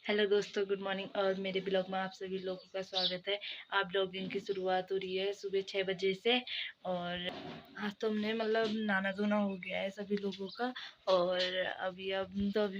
Hello दोस्तों, good morning. और मेरे ब्लॉग में आप सभी लोगों का स्वागत है। आप ब्लॉगिंग की शुरुआत हो रही है सुबह 6 बजे से। और आज तो हमने मतलब नहाना धोना हो गया है सभी लोगों का। और अभी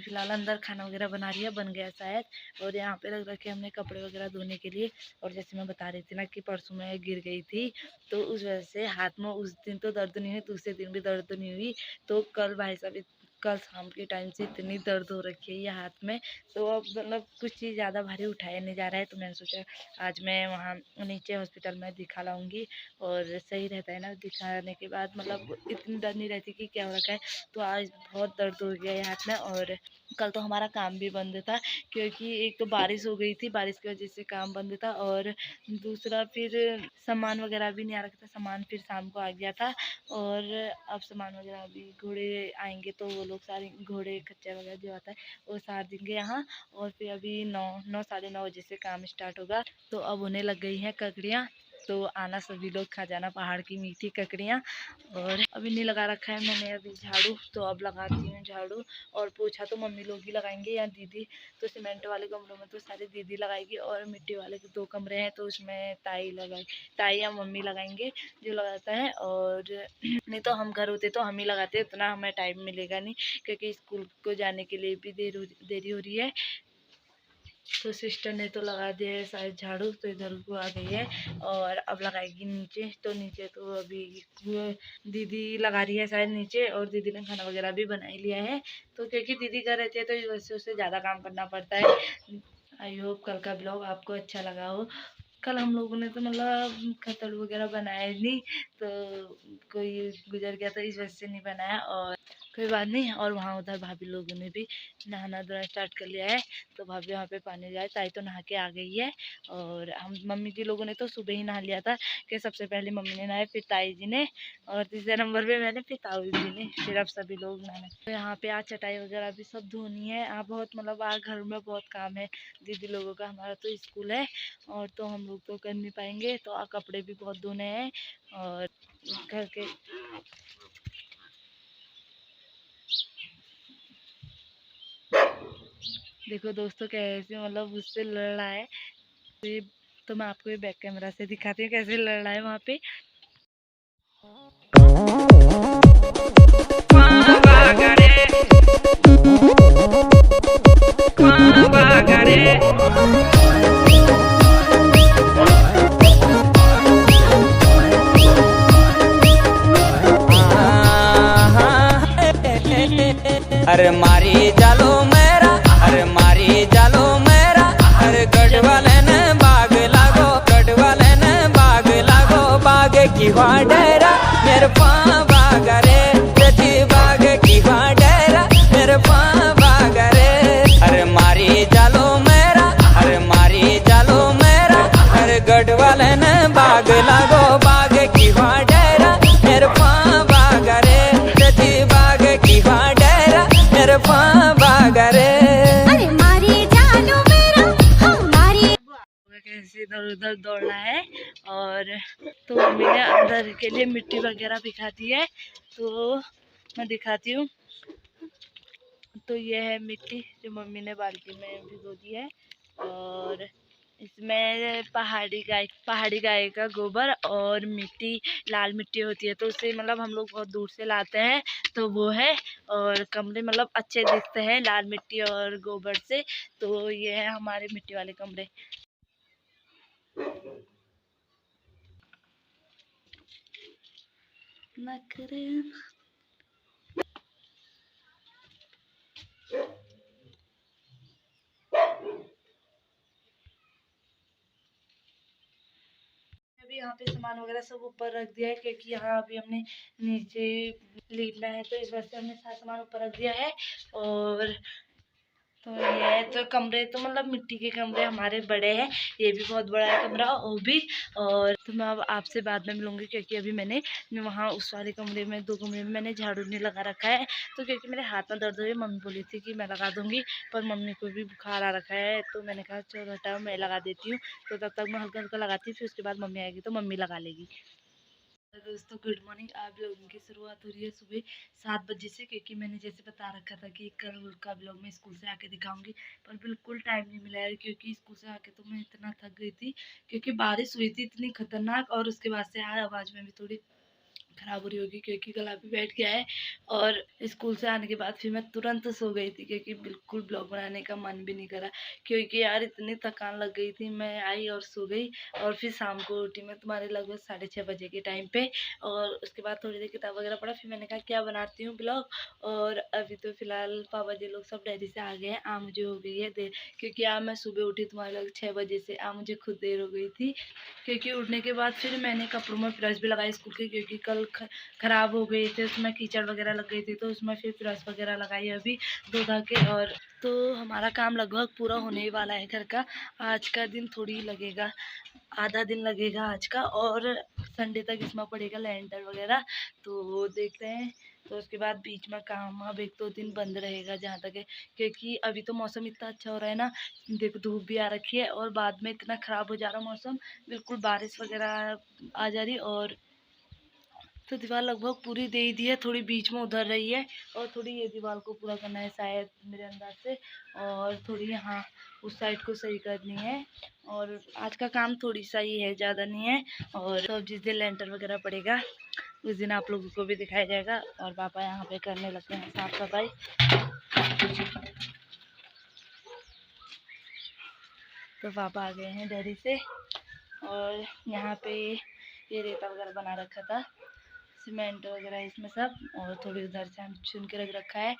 फ़िलहाल अंदर खाना वगैरह बना रही है, बन गया शायद। और यहाँ पे रख रखे हमने कपड़े वगैरह धोने के लिए। और जैसे मैं बता रही थी ना कि परसों मैं गिर गई थी, तो उस वजह से हाथ में उस दिन तो दर्द नहीं हुई, दूसरे दिन भी दर्द नहीं हुई। तो कल भाई साहब कल शाम के टाइम से इतनी दर्द हो रखी है ये हाथ में। तो अब मतलब कुछ चीज़ ज़्यादा भारी उठाया नहीं जा रहा है, तो मैंने सोचा आज मैं वहाँ नीचे हॉस्पिटल में दिखा लाऊंगी। और सही रहता है ना दिखाने के बाद, मतलब इतनी दर्द नहीं रहती कि क्या हो रखा है। तो आज बहुत दर्द हो गया है हाथ में। और कल तो हमारा काम भी बंद था, क्योंकि एक तो बारिश हो गई थी, बारिश की वजह से काम बंद था। और दूसरा फिर सामान वगैरह भी नहीं आ रखा था, सामान फिर शाम को आ गया था। और अब सामान वगैरह भी घोड़े आएंगे तो वो लोग सारे घोड़े खच्चर वगैरह जो आता है वो सार देंगे यहाँ। और फिर अभी 9 साढ़े 9 बजे से काम स्टार्ट होगा। तो अब होने लग गई हैं ककड़ियाँ, तो आना सभी लोग खा जाना पहाड़ की मीठी ककड़ियाँ। और अभी नहीं लगा रखा है मैंने अभी झाड़ू, तो अब लगाती हूँ झाड़ू। और पोछा तो मम्मी लोग ही लगाएंगे या दीदी। तो सीमेंट वाले कमरों में तो सारी दीदी लगाएगी, और मिट्टी वाले के 2 कमरे हैं तो उसमें ताई या मम्मी लगाएंगे जो लगाता है। और नहीं तो हम घर होते तो हम ही लगाते, इतना हमें टाइम मिलेगा नहीं, क्योंकि स्कूल को जाने के लिए भी देरी हो रही है। तो सिस्टर ने तो लगा दिया है शायद झाड़ू, तो इधर को आ गई है। और अब लगाएगी नीचे, तो नीचे तो अभी वो दीदी लगा रही है शायद नीचे। और दीदी ने खाना वगैरह भी बना ही लिया है, तो क्योंकि दीदी घर रहती है तो इस वजह से उसे ज़्यादा काम करना पड़ता है। आई होप कल का ब्लॉग आपको अच्छा लगा हो। कल हम लोगों ने तो मतलब खतड़ वगैरह बनाया नहीं, तो कोई गुजर गया तो इस वजह से नहीं बनाया। और कोई बात नहीं। और वहाँ उधर भाभी लोगों ने भी नहाना धोना स्टार्ट कर लिया है, तो भाभी वहाँ पे पानी जाए, ताई तो नहा के आ गई है। और हम मम्मी जी लोगों ने तो सुबह ही नहा लिया था, कि सबसे पहले मम्मी ने नहाया, फिर ताई जी ने, और तीसरे नंबर पे मैंने, फिर ताऊ जी ने, फिर अब सभी लोग नहाने। तो यहाँ पे आज चटाई वगैरह भी सब धोनी है। बहुत मतलब आज घर में बहुत काम है दीदी लोगों का। हमारा तो स्कूल है और तो हम लोग तो कर नहीं पाएंगे, तो कपड़े भी बहुत धोने हैं। और घर के देखो दोस्तों कैसे मतलब उससे लड़ रहा है। तो मैं आपको ये बैक कैमरा से दिखाती हूँ कैसे लड़ रहा है वहाँ पे। अरे मारी जालो मेरा, अरे मारी जालो मेरा, अरे गढ़वाले ने बाग लागो, गढ़वाले ने बाग लागो, बाग की डेरा मेरे पाँ बाग रे, जची बाग की डेरा मेरे पाँ बाग रे। अरे मारी जालो मेरा, अरे मारी जालो मेरा, अरे गढ़वाले ने बाग लागो, बाग की डेरा मेरे पाँ बाग रे, जची बाग की डेरा मेरे पाँ बाग रे। अरे मारी जानो मेरा, हमारी कैसे इधर उधर दौड़ना है। और तो मम्मी ने अंदर के लिए मिट्टी वगैरह भिगा दी है, तो मैं दिखाती हूँ। तो ये है मिट्टी जो मम्मी ने बाल्टी में भिगो दी है। और इसमें पहाड़ी गाय का गोबर और मिट्टी, लाल मिट्टी होती है, तो उसे मतलब हम लोग बहुत दूर से लाते हैं, तो वो है। और कमरे मतलब अच्छे दिखते हैं लाल मिट्टी और गोबर से। तो ये है हमारे मिट्टी वाले कमरे। नखरे अभी यहाँ पे सामान वगैरह सब ऊपर रख दिया है, क्योंकि यहाँ अभी हमने नीचे लीपना है, तो इस वजह से हमने सारा सामान ऊपर रख दिया है। और तो ये है, तो कमरे तो मतलब मिट्टी के कमरे हमारे बड़े हैं, ये भी बहुत बड़ा है कमरा वो भी। और तो मैं अब आपसे बाद में मिलूंगी, क्योंकि अभी मैंने वहाँ उस वाले कमरे में 2 कमरे में मैंने झाड़ू नहीं लगा रखा है। तो क्योंकि मेरे हाथ में दर्द हो रही है, मम्मी बोली थी कि मैं लगा दूंगी, पर मम्मी को भी बुखार आ रखा है, तो मैंने कहा चलो हटाओ मैं लगा देती हूँ। तो तब तक मैं हल्का हल्का लगाती हूँ, फिर उसके बाद मम्मी आएगी तो मम्मी लगा लेगी। दोस्तों गुड मॉर्निंग। आप लोगों की शुरुआत हो रही है सुबह 7 बजे से, क्योंकि मैंने जैसे बता रखा था कि कल का ब्लॉग मैं स्कूल से आके दिखाऊंगी, पर बिल्कुल टाइम नहीं मिला है, क्योंकि स्कूल से आके तो मैं इतना थक गई थी, क्योंकि बारिश हुई थी इतनी खतरनाक, और उसके बाद से आवाज़ में भी थोड़ी खराब हो रही होगी क्योंकि गला भी बैठ गया है। और स्कूल से आने के बाद फिर मैं तुरंत सो गई थी, क्योंकि बिल्कुल ब्लॉग बनाने का मन भी नहीं करा, क्योंकि यार इतनी थकान लग गई थी। मैं आई और सो गई, और फिर शाम को उठी मैं तुम्हारे लगभग 6:30 बजे के टाइम पे, और उसके बाद थोड़ी देर किताब वगैरह पढ़ा। फिर मैंने कहा क्या बनाती हूँ ब्लॉग, और अभी तो फिलहाल पापा जी लोग सब डेयरी से आ गए हैं। मुझे हो गई है देर, क्योंकि आज मैं सुबह उठी तुम्हारे लग 6 बजे से। मुझे खुद देर हो गई थी, क्योंकि उठने के बाद फिर मैंने कपड़ों में प्रेस भी लगाई स्कूल की, क्योंकि कल ख़राब हो गए थे, उसमें कीचड़ वगैरह लग गई थी, तो उसमें फिर प्रेस वगैरह लगाई अभी धो धा के। और तो हमारा काम लगभग पूरा होने ही वाला है घर का। आज का दिन थोड़ी लगेगा, आधा दिन लगेगा आज का, और संडे तक इसमें पड़ेगा लेंटर वगैरह, तो वो देखते हैं। तो उसके बाद बीच में काम अब 1-2 दिन बंद रहेगा जहाँ तक है, क्योंकि अभी तो मौसम इतना अच्छा हो रहा है ना, देखो धूप भी आ रखी है, और बाद में इतना ख़राब हो जा रहा मौसम, बिल्कुल बारिश वगैरह आ जा रही। और तो दीवार लगभग पूरी दे ही दी है, थोड़ी बीच में उधर रही है, और थोड़ी ये दीवार को पूरा करना है शायद मेरे अंदाज से, और थोड़ी यहाँ उस साइड को सही करनी है। और आज का काम थोड़ी सा ही है, ज़्यादा नहीं है। और तो जिस दिन लेंटर वगैरह पड़ेगा उस दिन आप लोगों को भी दिखाया जाएगा। और पापा यहाँ पे करने लगते हैं साफ सफाई। तो पापा आ गए हैं डेयरी से, और यहाँ पे ये रेता वगैरह बना रखा था, सीमेंट वगैरह इसमें सब, और थोड़ी उधर से हम चुन के रख रखा है।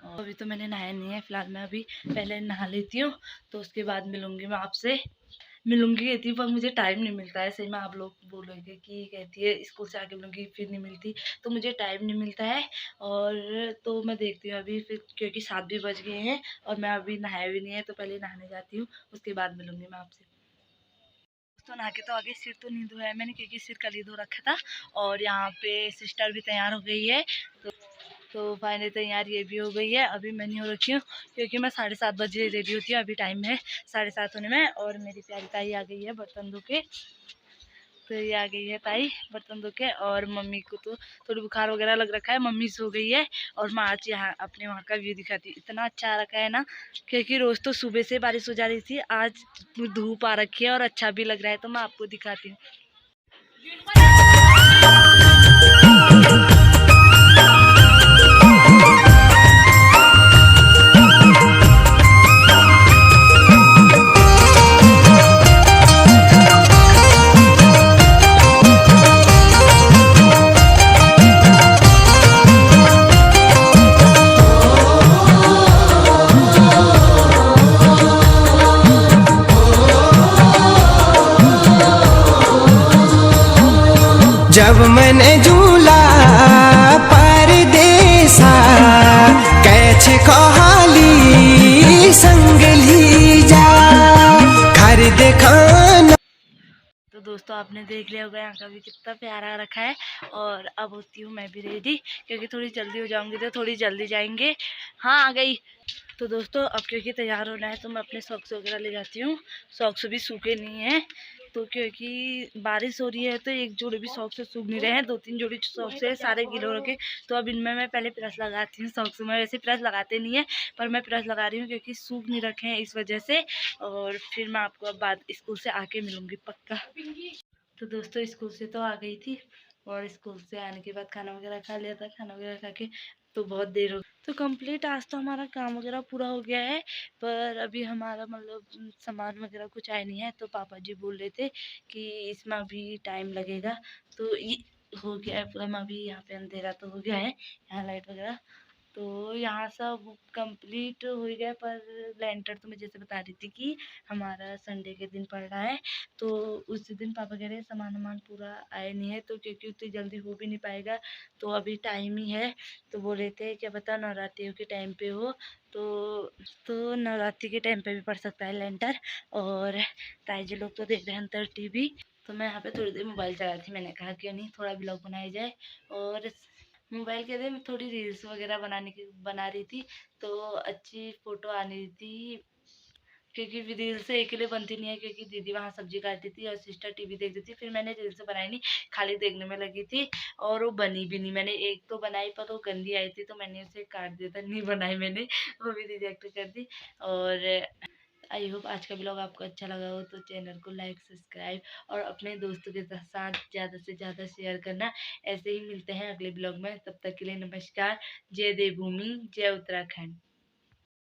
और अभी तो मैंने नहाया नहीं है, फिलहाल मैं अभी पहले नहा लेती हूँ, तो उसके बाद मिलूंगी मैं आपसे। मिलूंगी कहती हूँ, पर मुझे टाइम नहीं मिलता है। सही में आप लोग बोलोगे कि कहती है स्कूल से आके मिलूंगी, फिर नहीं मिलती, तो मुझे टाइम नहीं मिलता है। और तो मैं देखती हूँ अभी फिर, क्योंकि 7 भी बज गए हैं, और मैं अभी नहाया भी नहीं है, तो पहले नहाने जाती हूँ, उसके बाद मिलूंगी मैं आपसे। तो नहा के तो आगे, सिर तो नहीं धोया है मैंने, क्योंकि सिर कल ही धो रखा था। और यहाँ पे सिस्टर भी तैयार हो गई है, तो फाइनली तैयार ये भी हो गई है। अभी मैं नहीं हो रखी हूँ, क्योंकि मैं 7:30 बजे रेडी होती हूँ, अभी टाइम है 7:30 होने में। और मेरी प्यारी ताई आ गई है बर्तन धो के, तो ये आ गई है ताई बर्तन धो के। और मम्मी को तो थोड़ी बुखार वगैरह लग रखा है, मम्मी सो गई है। और मैं आज यहाँ अपने वहाँ का व्यू दिखाती हूँ, इतना अच्छा आ रखा है ना, क्योंकि रोज़ तो सुबह से बारिश हो जा रही थी, आज धूप आ रखी है और अच्छा भी लग रहा है, तो मैं आपको दिखाती हूँ। जब मैंने झूला परदेसा कैसे कहाली संग ली जा घर दिखाना। तो दोस्तों आपने देख लिया होगा यहाँ का भी कितना प्यारा रखा है। और अब होती हूँ मैं भी रेडी, क्योंकि थोड़ी जल्दी हो जाऊंगी, तो थोड़ी जल्दी जाएंगे। हाँ आ गई। तो दोस्तों अब क्योंकि तैयार होना है, तो मैं अपने सॉक्स वगैरह ले जाती हूँ। सॉक्स भी सूखे नहीं हैं, तो क्योंकि बारिश हो रही है, तो एक जोड़ी भी सॉक्स सूख नहीं रहे हैं, 2-3 जोड़ी सॉक्स है, सारे गीले हो रखे। तो अब इनमें मैं पहले प्रेस लगाती हूँ। सॉक्स में वैसे प्रेस लगाते नहीं है, पर मैं प्रेस लगा रही हूँ क्योंकि सूख नहीं रखे हैं इस वजह से। और फिर मैं आपको अब बाद स्कूल से आके मिलूँगी पक्का। तो दोस्तों स्कूल से तो आ गई थी, और स्कूल से आने के बाद खाना वगैरह खा लिया था। खाना वगैरह खा के तो बहुत देर हो, तो कंप्लीट आज तो हमारा काम वगैरह पूरा हो गया है। पर अभी हमारा मतलब सामान वगैरह कुछ आया नहीं है, तो पापा जी बोल रहे थे कि इसमें अभी टाइम लगेगा। तो ये हो गया है पूरा, मैं अभी यहाँ पे अंधेरा तो हो गया है, यहाँ लाइट वगैरह तो यहाँ सब कंप्लीट हो गया। पर लेंटर तो मैं जैसे बता रही थी कि हमारा संडे के दिन पड़ रहा है, तो उस दिन पापा कह रहे हैं सामान वामान पूरा आया नहीं है, तो क्योंकि उतनी जल्दी हो भी नहीं पाएगा, तो अभी टाइम ही है। तो बोल रहे थे क्या पता नवरात्रियों के टाइम पे हो, तो नवरात्रि के टाइम पे भी पड़ सकता है लेंटर। और ताई जी लोग तो देख रहे हैं अंतर टीवी, तो मैं यहाँ पे थोड़ी देर मोबाइल चला रही थी। मैंने कहा क्यों नहीं थोड़ा ब्लॉग बनाया जाए, और मोबाइल के लिए मैं थोड़ी रील्स वगैरह बना रही थी, तो अच्छी फ़ोटो आ रही थी क्योंकि रील से अकेले बनती नहीं है, क्योंकि दीदी वहाँ सब्जी काटती थी और सिस्टर टीवी देखती थी। फिर मैंने रील से बनाई नहीं, खाली देखने में लगी थी और वो बनी भी नहीं। मैंने एक तो बनाई पर वो गंदी आई थी, तो मैंने उसे काट दिया था, नहीं बनाई मैंने, वो भी रिजेक्ट कर दी। और आई होप आज का ब्लॉग आपको अच्छा लगा हो तो चैनल को लाइक सब्सक्राइब और अपने दोस्तों के साथ ज़्यादा से ज़्यादा शेयर करना। ऐसे ही मिलते हैं अगले ब्लॉग में, तब तक के लिए नमस्कार। जय देवभूमि, जय उत्तराखंड।